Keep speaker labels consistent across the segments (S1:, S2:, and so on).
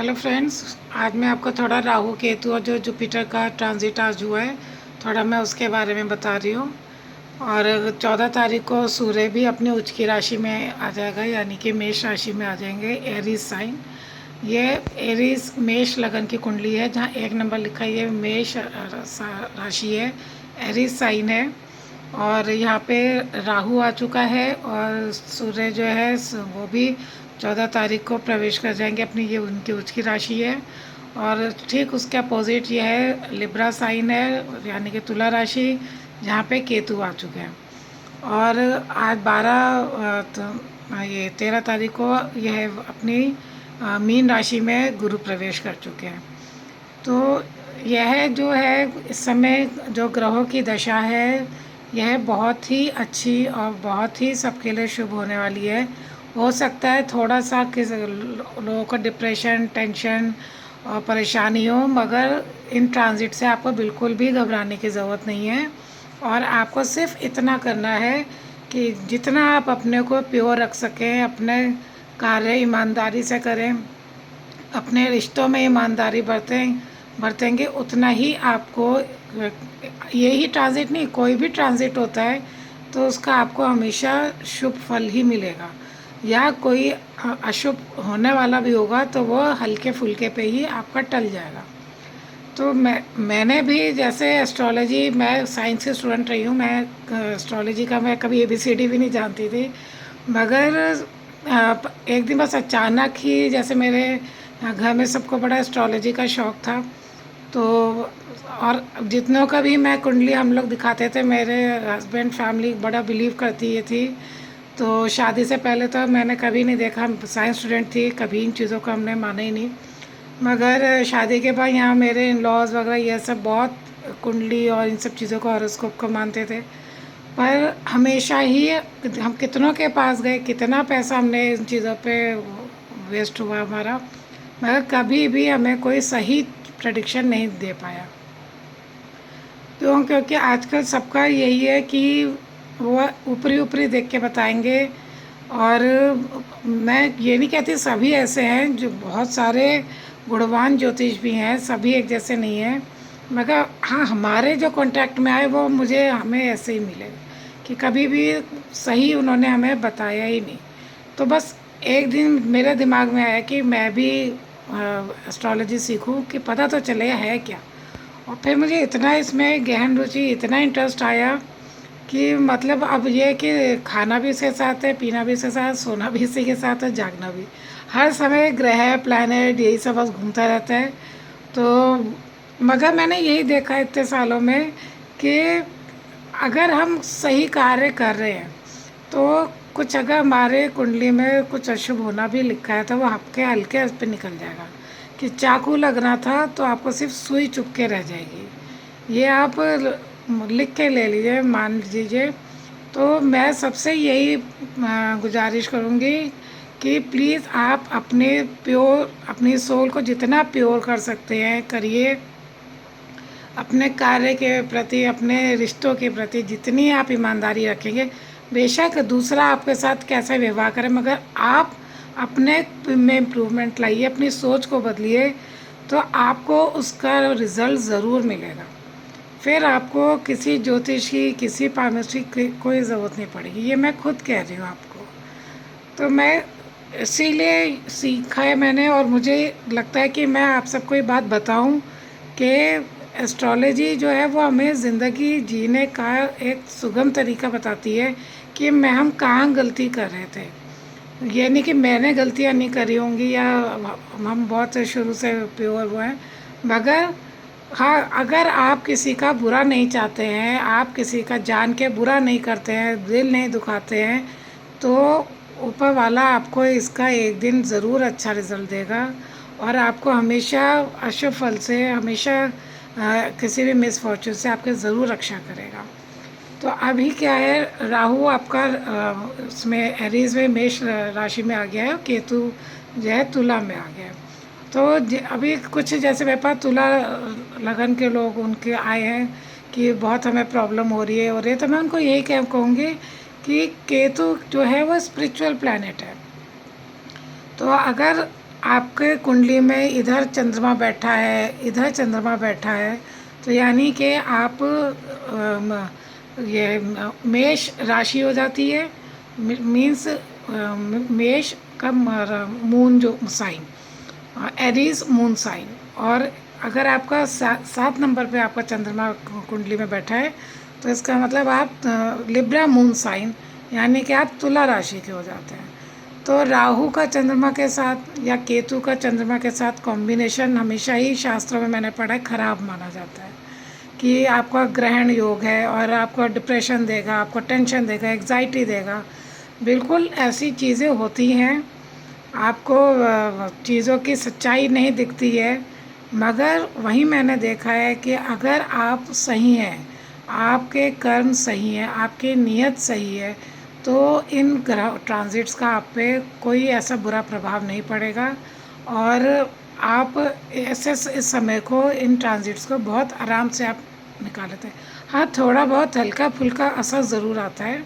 S1: Hello friends, आज मैं आपको थोड़ा राहु केतु और जो जुपिटर का ट्रांजिट आज हुआ है, थोड़ा मैं उसके बारे में बता रही हूँ। और 14 तारीख को सूर्य भी अपनी उच्च की राशि में आ जाएगा, यानी कि मेष राशि में आ जाएंगे, एरीज साइन। ये एरीज मेष लगन की कुंडली है, जहाँ 1 नंबर लिखा है, ये मेष राशि है, एरीज साइन है। और यहाँ पे राहु आ चुका है और सूर्य जो है वो भी 14 तारीख को प्रवेश कर जाएंगे अपनी, ये उनकी उच्च की राशि है। और ठीक उसके अपोजिट ये है लिब्रा साइन है, यानी कि तुला राशि, जहाँ पे केतु आ चुके हैं। और आज 13 तारीख को यह अपनी मीन राशि में गुरु प्रवेश कर चुके हैं। तो यह जो है इस समय जो ग्रहों की दशा है, यह बहुत ही अच्छी और बहुत ही सबके लिए शुभ होने वाली है। हो सकता है थोड़ा सा किस लोगों को डिप्रेशन, टेंशन और परेशानी हो, मगर इन ट्रांजिट से आपको बिल्कुल भी घबराने की ज़रूरत नहीं है। और आपको सिर्फ इतना करना है कि जितना आप अपने को प्योर रख सकें, अपने कार्य ईमानदारी से करें, अपने रिश्तों में ईमानदारी बरतेंगे, उतना ही आपको यही ट्रांजिट नहीं, कोई भी ट्रांजिट होता है तो उसका आपको हमेशा शुभ फल ही मिलेगा। या कोई अशुभ होने वाला भी होगा तो वो हल्के फुल्के पे ही आपका टल जाएगा। तो मैंने भी जैसे एस्ट्रोलॉजी, मैं साइंस की स्टूडेंट रही हूँ, मैं एस्ट्रोलॉजी का मैं कभी ABCD भी नहीं जानती थी। मगर एक दिन बस अचानक ही, जैसे मेरे घर में सबको बड़ा एस्ट्रोलॉजी का शौक़ था, तो और जितनों का भी मैं कुंडली हम लोग दिखाते थे, मेरे हस्बैंड फैमिली बड़ा बिलीव करती ये थी। तो शादी से पहले तो मैंने कभी नहीं देखा, साइंस स्टूडेंट थी, कभी इन चीज़ों को हमने माना ही नहीं। मगर शादी के बाद यहाँ मेरे इन लॉज वगैरह ये सब बहुत कुंडली और इन सब चीज़ों को, हॉरोस्कोप को मानते थे। पर हमेशा ही हम कितनों के पास गए, कितना पैसा हमने इन चीज़ों पे वेस्ट हुआ हमारा, मगर कभी भी हमें कोई सही प्रेडिक्शन नहीं दे पाया। क्योंकि आजकल सबका यही है कि वो ऊपरी ऊपरी देख के बताएंगे। और मैं ये नहीं कहती सभी ऐसे हैं, जो बहुत सारे गुणवान ज्योतिष भी हैं, सभी एक जैसे नहीं हैं। मगर हाँ, हमारे जो कांटेक्ट में आए वो हमें ऐसे ही मिले कि कभी भी सही उन्होंने हमें बताया ही नहीं। तो बस एक दिन मेरे दिमाग में आया कि मैं भी एस्ट्रोलॉजी सीखूं, कि पता तो चले है क्या। और फिर मुझे इतना इसमें गहन रुचि, इतना इंटरेस्ट आया कि मतलब अब ये कि खाना भी इसके साथ है, पीना भी इसके साथ, सोना भी इसी के साथ है, जागना भी। हर समय ग्रह, प्लैनेट, यही सब बस घूमता रहता है। तो मगर मैंने यही देखा इतने सालों में कि अगर हम सही कार्य कर रहे हैं तो कुछ, अगर हमारे कुंडली में कुछ अशुभ होना भी लिखा है तो वो हल्के हल्के उस पर निकल जाएगा। कि चाकू लगना था तो आपको सिर्फ सुई चुभ के रह जाएगी। ये आप लिख के ले लीजिए, मान लीजिए। तो मैं सबसे यही गुजारिश करूँगी कि प्लीज़ आप अपनी सोल को जितना प्योर कर सकते हैं करिए। अपने कार्य के प्रति, अपने रिश्तों के प्रति जितनी आप ईमानदारी रखेंगे, बेशक दूसरा आपके साथ कैसा व्यवहार करे, मगर आप अपने में इम्प्रूवमेंट लाइए, अपनी सोच को बदलिए, तो आपको उसका रिज़ल्ट ज़रूर मिलेगा। फिर आपको किसी ज्योतिष की, किसी पामिस्ट्री की कोई ज़रूरत नहीं पड़ेगी। ये मैं खुद कह रही हूँ आपको। तो मैं इसीलिए सीखा है मैंने, और मुझे लगता है कि मैं आप सबको ये बात बताऊं कि एस्ट्रोलॉजी जो है वो हमें ज़िंदगी जीने का एक सुगम तरीका बताती है कि हम कहाँ गलती कर रहे थे। ये नहीं कि मैंने गलतियाँ नहीं करी होंगी या हम बहुत शुरू से प्योर हुए हैं, मगर हाँ, अगर आप किसी का बुरा नहीं चाहते हैं, आप किसी का जान के बुरा नहीं करते हैं, दिल नहीं दुखाते हैं, तो ऊपर वाला आपको इसका एक दिन ज़रूर अच्छा रिज़ल्ट देगा। और आपको हमेशा अशुभ फल से, हमेशा किसी भी मिसफॉर्चून से आपके ज़रूर रक्षा करेगा। तो अभी क्या है, राहु आपका उसमें एरीज में मेष राशि में आ गया है, केतु जो है तुला में आ गया है। तो अभी कुछ जैसे मेरे पास तुला लगन के लोग उनके आए हैं कि बहुत हमें प्रॉब्लम हो रही है, तो मैं उनको यही कहूँगी कि केतु जो है वो स्पिरिचुअल प्लैनेट है। तो अगर आपके कुंडली में इधर चंद्रमा बैठा है, इधर चंद्रमा बैठा है, तो यानी कि आप मेष राशि हो जाती है। मीन्स मेष का मून जो साइन, एरीज मून साइन। और अगर आपका 7 नंबर पे आपका चंद्रमा कुंडली में बैठा है, तो इसका मतलब आप लिब्रा मून साइन, यानी कि आप तुला राशि के हो जाते हैं। तो राहु का चंद्रमा के साथ या केतु का चंद्रमा के साथ कॉम्बिनेशन हमेशा ही शास्त्रों में मैंने पढ़ा है खराब माना जाता है, कि आपका ग्रहण योग है और आपको डिप्रेशन देगा, आपको टेंशन देगा, एग्जाइटी देगा। बिल्कुल ऐसी चीज़ें होती हैं, आपको चीज़ों की सच्चाई नहीं दिखती है। मगर वहीं मैंने देखा है कि अगर आप सही हैं, आपके कर्म सही हैं, आपकी नीयत सही है, तो इन ग्रह ट्रांजिट्स का आप पे कोई ऐसा बुरा प्रभाव नहीं पड़ेगा। और आप ऐसे इस समय को, इन ट्रांजिट्स को बहुत आराम से आप निकाल लेते हैं। हाँ, थोड़ा बहुत हल्का फुल्का असर ज़रूर आता है,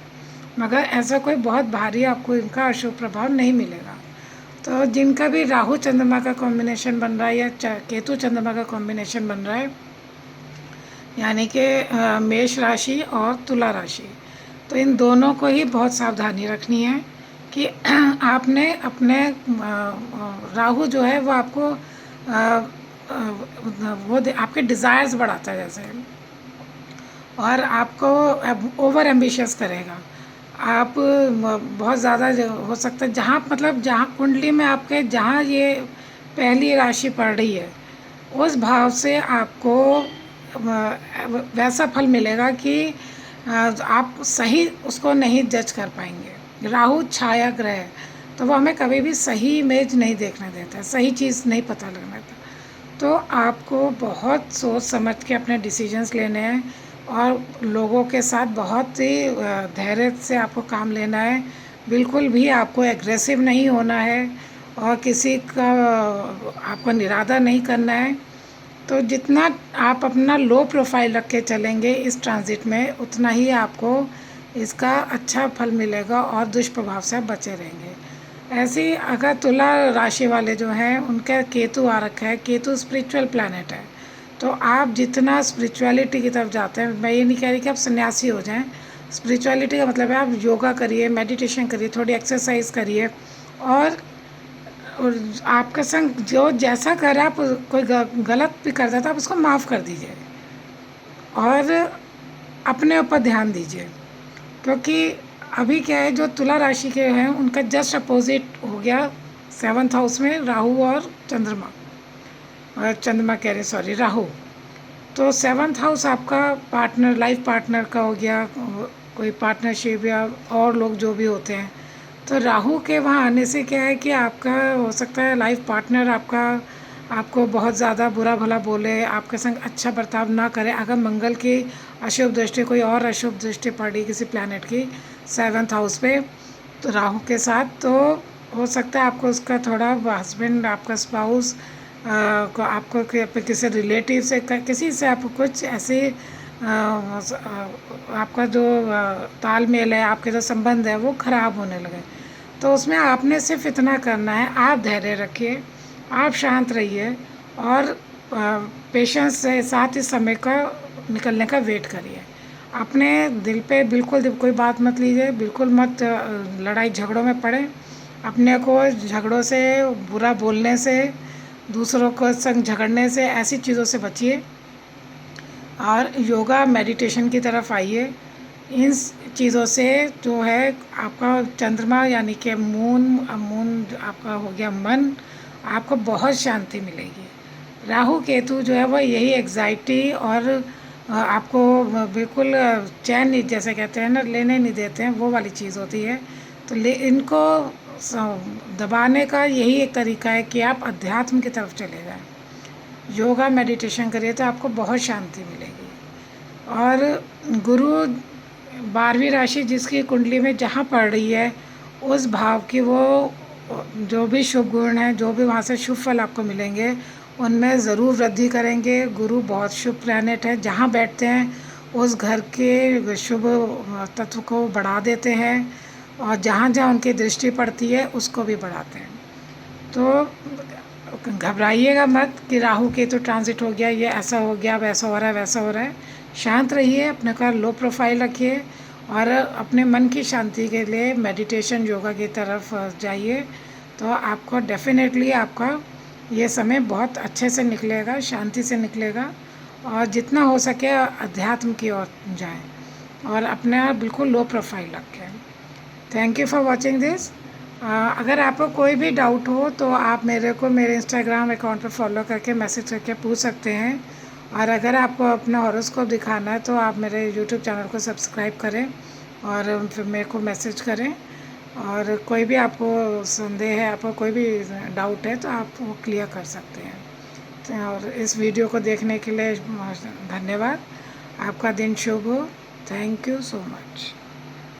S1: मगर ऐसा कोई बहुत भारी आपको इनका अशुभ प्रभाव नहीं मिलेगा। तो जिनका भी राहु चंद्रमा का कॉम्बिनेशन बन रहा है या केतु चंद्रमा का कॉम्बिनेशन बन रहा है, यानी कि मेष राशि और तुला राशि, तो इन दोनों को ही बहुत सावधानी रखनी है कि आपने अपने राहु जो है वो आपको आपके डिज़ायर्स बढ़ाता है जैसे, और आपको ओवर एम्बिशियस करेगा। आप बहुत ज़्यादा हो सकता है, जहाँ मतलब जहाँ कुंडली में आपके जहाँ ये पहली राशि पड़ रही है, उस भाव से आपको वैसा फल मिलेगा कि आप सही उसको नहीं जज कर पाएंगे। राहु छाया ग्रह है, तो वो हमें कभी भी सही इमेज नहीं देखने देता है, सही चीज़ नहीं पता लगने देता। तो आपको बहुत सोच समझ के अपने डिसीजंस लेने हैं, और लोगों के साथ बहुत ही धैर्य से आपको काम लेना है। बिल्कुल भी आपको एग्रेसिव नहीं होना है, और किसी का आपको निरादर नहीं करना है। तो जितना आप अपना लो प्रोफाइल रख के चलेंगे इस ट्रांजिट में, उतना ही आपको इसका अच्छा फल मिलेगा और दुष्प्रभाव से आप बचे रहेंगे। ऐसे ही अगर तुला राशि वाले जो हैं, उनका केतु आ रखा है, केतु स्पिरिचुअल प्लैनेट है, तो आप जितना स्पिरिचुअलिटी की तरफ जाते हैं, मैं ये नहीं कह रही कि आप सन्यासी हो जाएं। स्पिरिचुअलिटी का मतलब है आप योगा करिए, मेडिटेशन करिए, थोड़ी एक्सरसाइज करिए, और आपका संग जो जैसा करे, आप कोई गलत भी करता था आप उसको माफ़ कर दीजिए, और अपने ऊपर ध्यान दीजिए। क्योंकि अभी क्या है, जो तुला राशि के हैं उनका जस्ट अपोजिट हो गया 7th हाउस में राहु और चंद्रमा, और चंद्रमा कह रहे, सॉरी, राहु। तो 7th हाउस आपका पार्टनर, लाइफ पार्टनर का हो गया, कोई पार्टनरशिप या और लोग जो भी होते हैं। तो राहु के वहाँ आने से क्या है कि आपका हो सकता है लाइफ पार्टनर आपका आपको बहुत ज़्यादा बुरा भला बोले, आपके संग अच्छा बर्ताव ना करे। अगर मंगल की अशुभ दृष्टि, कोई और अशुभ दृष्टि पड़ी किसी प्लैनेट की 7th हाउस पे, तो राहु के साथ, तो हो सकता है आपको उसका थोड़ा हस्बैंड, आपका स्पाउस को आपको किसी रिलेटिव से, किसी से आपको कुछ ऐसे आपका जो तालमेल है, आपके जो संबंध है वो ख़राब होने लगे। तो उसमें आपने सिर्फ इतना करना है, आप धैर्य रखिए, आप शांत रहिए, और पेशेंस से साथ इस समय का निकलने का वेट करिए। अपने दिल पे बिल्कुल कोई बात मत लीजिए, बिल्कुल मत लड़ाई झगड़ों में पड़े। अपने को झगड़ों से, बुरा बोलने से, दूसरों को संग झगड़ने से, ऐसी चीज़ों से बचिए, और योगा मेडिटेशन की तरफ आइए। इन चीज़ों से जो है आपका चंद्रमा यानी कि मून आपका हो गया मन, आपको बहुत शांति मिलेगी। राहु केतु जो है वो यही एग्जाइटी और आपको बिल्कुल चैन नहीं, जैसे कहते हैं ना, लेने नहीं देते हैं, वो वाली चीज़ होती है। तो इनको दबाने का यही एक तरीका है कि आप अध्यात्म की तरफ चले जाएं, योगा मेडिटेशन करिए, तो आपको बहुत शांति मिलेगी। और गुरु 12वीं राशि जिसकी कुंडली में जहाँ पड़ रही है, उस भाव की वो जो भी शुभ गुण हैं, जो भी वहाँ से शुभ फल आपको मिलेंगे, उनमें ज़रूर वृद्धि करेंगे। गुरु बहुत शुभ प्लैनेट है, जहाँ बैठते हैं उस घर के शुभ तत्व को बढ़ा देते हैं, और जहाँ जहाँ उनकी दृष्टि पड़ती है उसको भी बढ़ाते हैं। तो घबराइएगा मत कि राहु केतु ट्रांजिट हो गया, ये ऐसा हो गया, वैसा हो रहा है, वैसा हो रहा है। शांत रहिए, अपने का लो प्रोफाइल रखिए और अपने मन की शांति के लिए मेडिटेशन योगा की तरफ जाइए, तो आपको डेफिनेटली आपका ये समय बहुत अच्छे से निकलेगा, शांति से निकलेगा। और जितना हो सके अध्यात्म की ओर जाएं और अपना बिल्कुल लो प्रोफाइल रखें। Thank you for watching this. अगर आपको कोई भी डाउट हो तो आप मेरे को मेरे इंस्टाग्राम अकाउंट पर फॉलो करके मैसेज करके पूछ सकते हैं। और अगर आपको अपना हॉरोस्कोप दिखाना है तो आप मेरे यूट्यूब चैनल को सब्सक्राइब करें और फिर मेरे को मैसेज करें। और कोई भी आपको संदेह है, आपको कोई भी डाउट है तो आप वो क्लियर कर सकते हैं। और इस वीडियो को देखने के लिए धन्यवाद। आपका दिन शुभ हो। Thank you so much.